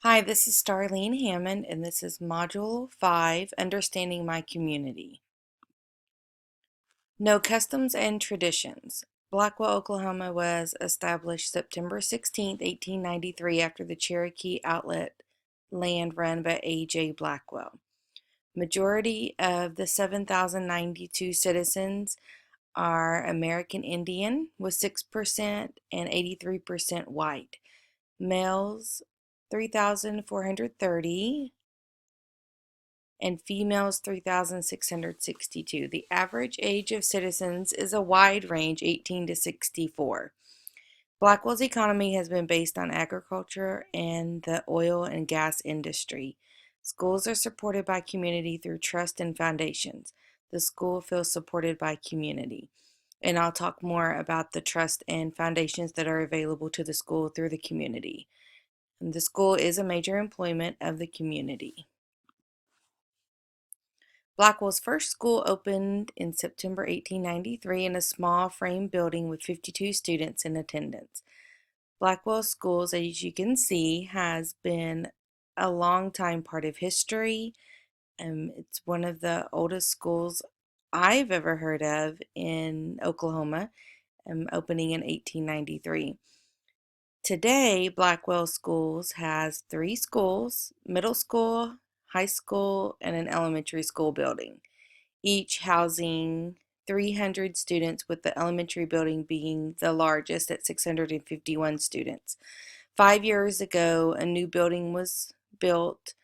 Hi, this is Starlene Hammond, and this is Module 5, Understanding My Community. No customs and traditions. Blackwell, Oklahoma was established September 16, 1893 after the Cherokee outlet land run by A.J. Blackwell. Majority of the 7,092 citizens are American Indian with 6% and 83% white. Males 3,430 and females 3,662. The average age of citizens is a wide range, 18 to 64. Blackwell's economy has been based on agriculture and the oil and gas industry. Schools are supported by community through trust and foundations. The school feels supported by community. And I'll talk more about the trust and foundations that are available to the school through the community. And the school is a major employment of the community. Blackwell's first school opened in September 1893 in a small frame building with 52 students in attendance. Blackwell Schools, as you can see, has been a long time part of history. It's one of the oldest schools I've ever heard of in Oklahoma, opening in 1893. Today, Blackwell Schools has three schools: middle school, high school, and an elementary school building, each housing 300 students, with the elementary building being the largest at 651 students. 5 years ago, a new building was built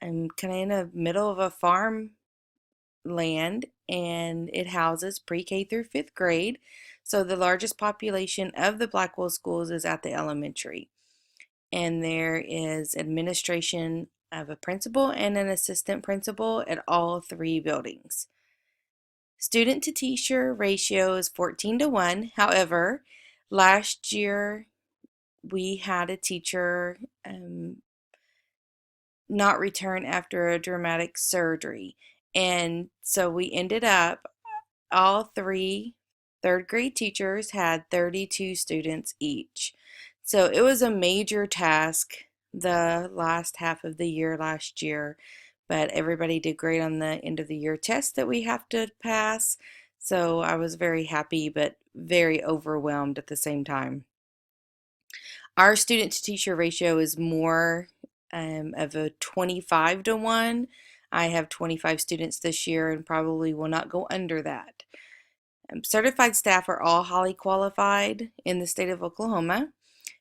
kind of in the middle of a farm land, and it houses pre-K through fifth grade. So the largest population of the Blackwell schools is at the elementary. And there is administration of a principal and an assistant principal at all three buildings. Student to teacher ratio is 14 to 1. However, last year we had a teacher not return after a dramatic surgery. And so we ended up, all three third grade teachers had 32 students each. So it was a major task the last half of the year last year, but everybody did great on the end of the year test that we have to pass. So I was very happy, but very overwhelmed at the same time. Our student to teacher ratio is more of a 25 to 1. I have 25 students this year and probably will not go under that. Certified staff are all highly qualified in the state of Oklahoma.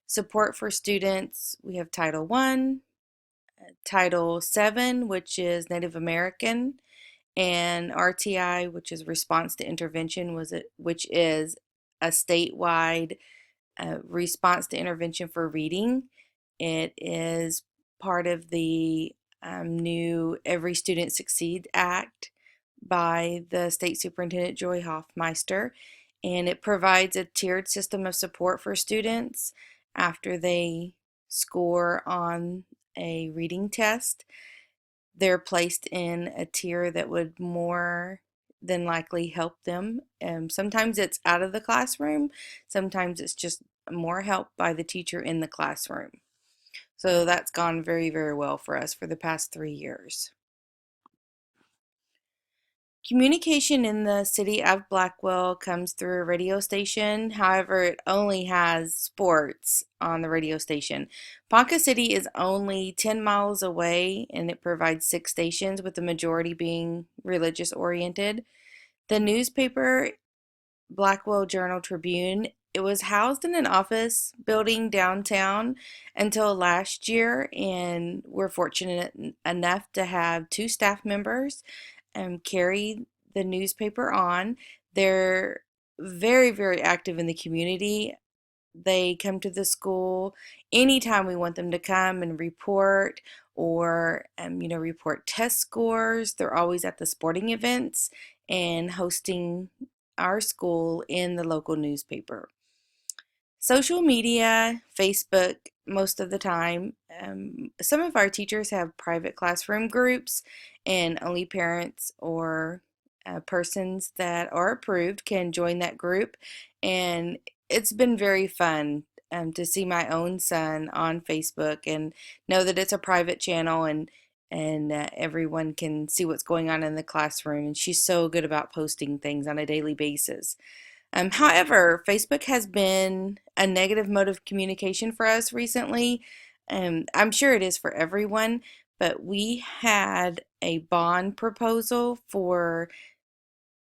Support for students, we have Title I, Title VII, which is Native American, and RTI, which is Response to Intervention, which is a statewide response to intervention for reading. It is part of the new Every Student Succeed Act by the State Superintendent Joy Hoffmeister, and it provides a tiered system of support for students after they score on a reading test. They're placed in a tier that would more than likely help them. Sometimes it's out of the classroom, sometimes it's just more help by the teacher in the classroom. So that's gone very, very well for us for the past 3 years. Communication in the city of Blackwell comes through a radio station. However, it only has sports on the radio station. Ponca City is only 10 miles away, and it provides 6 stations, with the majority being religious oriented. The newspaper, Blackwell Journal Tribune, it was housed in an office building downtown until last year, and we're fortunate enough to have two staff members carry the newspaper on. They're very, very active in the community. They come to the school anytime we want them to come and report, or report test scores. They're always at the sporting events and hosting our school in the local newspaper. Social media, Facebook, most of the time. Some of our teachers have private classroom groups, and only parents or persons that are approved can join that group. And it's been very fun. to see my own son on Facebook and know that it's a private channel and everyone can see what's going on in the classroom. And she's so good about posting things on a daily basis. However, Facebook has been a negative mode of communication for us recently. I'm sure it is for everyone, but we had a bond proposal for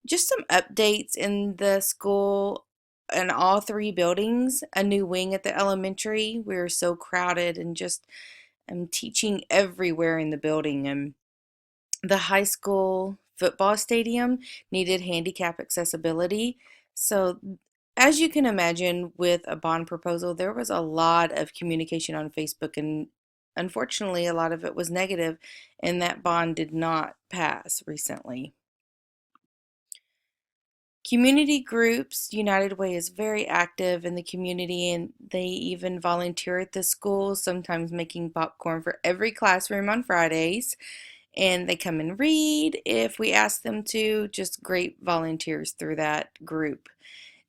just some updates in the school and all three buildings, a new wing at the elementary. We were so crowded and just teaching everywhere in the building. And the high school football stadium needed handicap accessibility. So, as you can imagine, with a bond proposal, there was a lot of communication on Facebook, and unfortunately, a lot of it was negative, and that bond did not pass recently. Community groups, United Way is very active in the community and they even volunteer at the school, sometimes making popcorn for every classroom on Fridays. And they come and read if we ask them to, just great volunteers through that group.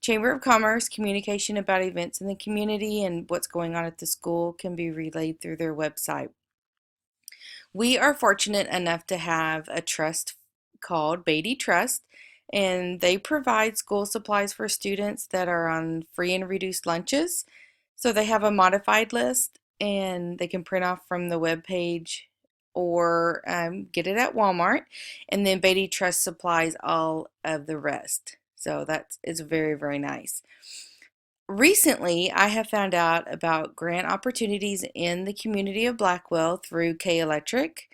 Chamber of Commerce communication about events in the community and what's going on at the school can be relayed through their website. We are fortunate enough to have a trust called Beatty Trust, and they provide school supplies for students that are on free and reduced lunches. So they have a modified list, and they can print off from the web page or get it at Walmart. And then Beatty Trust supplies all of the rest. So that's it's very, very nice. Recently, I have found out about grant opportunities in the community of Blackwell through K Electric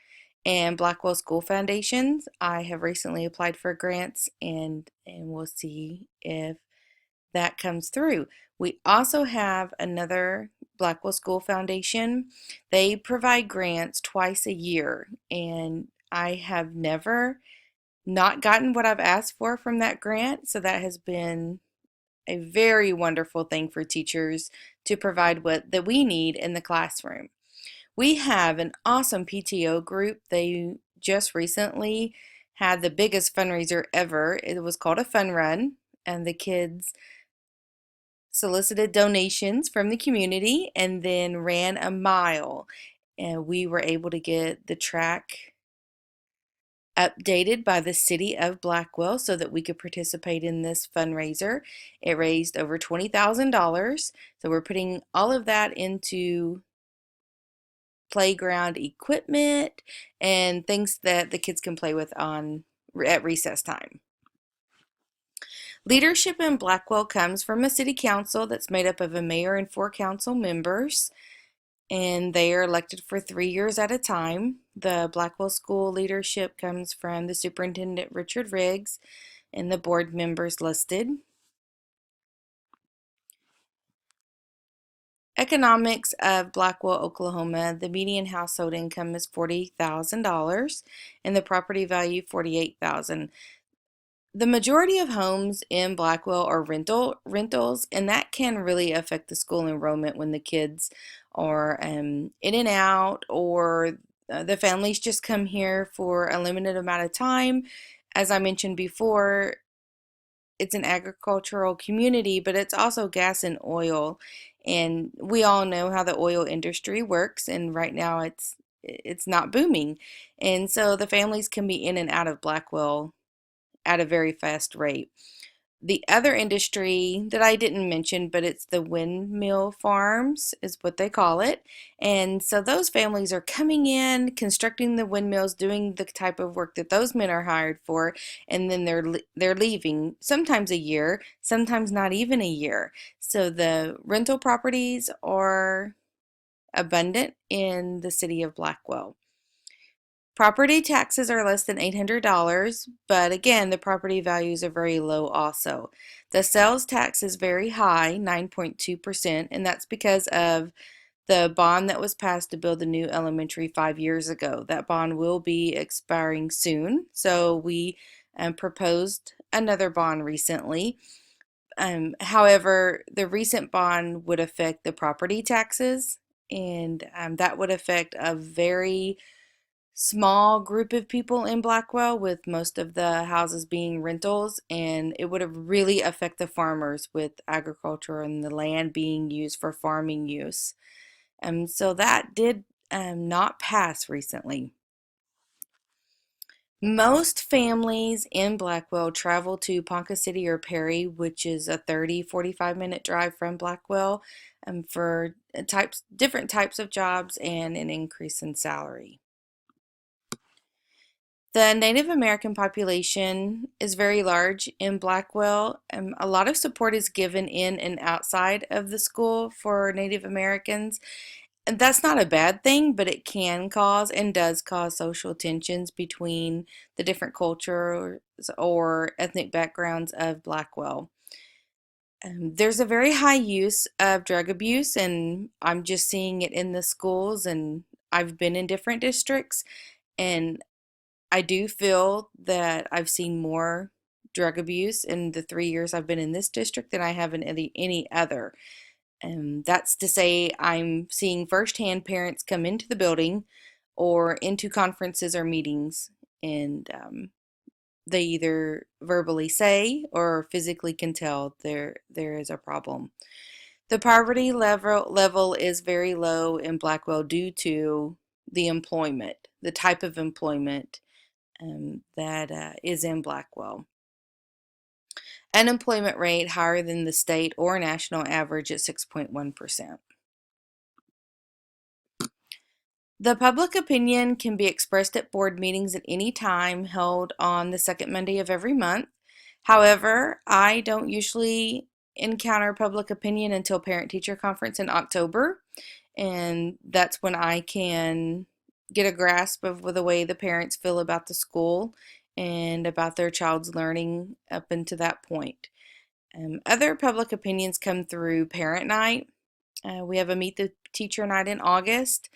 and Blackwell School Foundations. I have recently applied for grants and we'll see if that comes through. We also have another Blackwell School Foundation. They provide grants twice a year, and I have never not gotten what I've asked for from that grant, so that has been a very wonderful thing for teachers to provide what that we need in the classroom. We have an awesome PTO group. They just recently had the biggest fundraiser ever. It was called a fun run, and the kids solicited donations from the community and then ran a mile. And we were able to get the track updated by the city of Blackwell so that we could participate in this fundraiser. It raised over $20,000. So we're putting all of that into playground equipment and things that the kids can play with on at recess time. Leadership in Blackwell comes from a city council that's made up of a mayor and 4 council members, and they are elected for 3 years at a time. The Blackwell School leadership comes from the superintendent, Richard Riggs, and the board members listed. Economics of Blackwell, Oklahoma. The median household income is $40,000 and the property value $48,000. The majority of homes in Blackwell are rentals, and that can really affect the school enrollment when the kids are in and out, or the families just come here for a limited amount of time. As I mentioned before, it's an agricultural community, but it's also gas and oil, and we all know how the oil industry works. And right now, it's not booming, and so the families can be in and out of Blackwell at a very fast rate. The other industry that I didn't mention, but it's the windmill farms, is what they call it. And so those families are coming in, constructing the windmills, doing the type of work that those men are hired for, and then they're leaving, sometimes a year, sometimes not even a year. So the rental properties are abundant in the city of Blackwell. Property taxes are less than $800, but again, the property values are very low also. The sales tax is very high, 9.2%, and that's because of the bond that was passed to build the new elementary 5 years ago. That bond will be expiring soon, so we proposed another bond recently. However, the recent bond would affect the property taxes, and that would affect a very small group of people in Blackwell, with most of the houses being rentals, and it would have really affect the farmers with agriculture and the land being used for farming use. So that did not pass recently. Most families in Blackwell travel to Ponca City or Perry, which is a 30-45 minute drive from Blackwell, for different types of jobs and an increase in salary. The Native American population is very large in Blackwell. A lot of support is given in and outside of the school for Native Americans. And that's not a bad thing, but it can cause and does cause social tensions between the different cultures or ethnic backgrounds of Blackwell. There's a very high use of drug abuse, and I'm just seeing it in the schools, and I've been in different districts, and I do feel that I've seen more drug abuse in the 3 years I've been in this district than I have in any other. And that's to say, I'm seeing firsthand parents come into the building or into conferences or meetings, and they either verbally say or physically can tell there is a problem. The poverty level is very low in Blackwell due to the type of employment that is in Blackwell. Unemployment rate higher than the state or national average at 6.1%. The public opinion can be expressed at board meetings at any time held on the second Monday of every month. However, I don't usually encounter public opinion until parent-teacher conference in October, and that's when I can get a grasp of the way the parents feel about the school and about their child's learning up until that point. Other public opinions come through parent night. We have a meet the teacher night in August.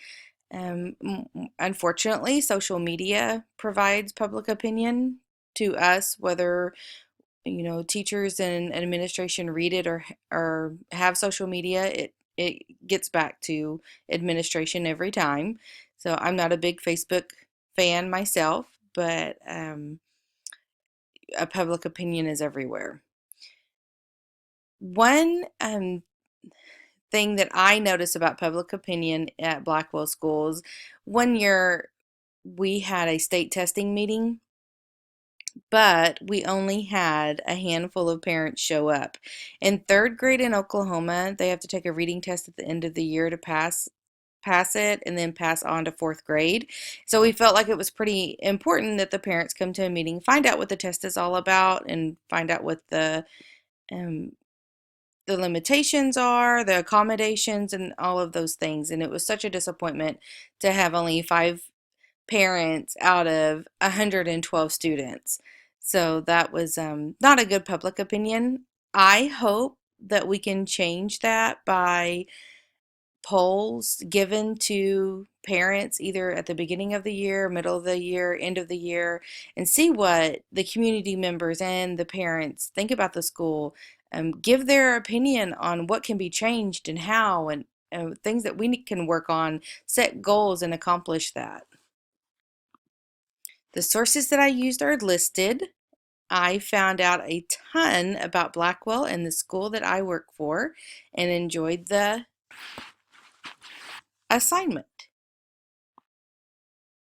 Unfortunately, social media provides public opinion to us, whether teachers and administration read it or have social media. It gets back to administration every time. So I'm not a big Facebook fan myself, but a public opinion is everywhere. One thing that I notice about public opinion at Blackwell schools, one year we had a state testing meeting, but we only had a handful of parents show up. In third grade in Oklahoma, they have to take a reading test at the end of the year to pass it and then pass on to fourth grade. So we felt like it was pretty important that the parents come to a meeting, find out what the test is all about, and find out what um, the limitations are, the accommodations, and all of those things. And it was such a disappointment to have only 5 parents out of 112 students. So that was not a good public opinion. I hope that we can change that by polls given to parents either at the beginning of the year, middle of the year, end of the year, and see what the community members and the parents think about the school. Give their opinion on what can be changed and how, and things that we can work on, set goals, and accomplish that. The sources that I used are listed. I found out a ton about Blackwell and the school that I work for and enjoyed the assignment.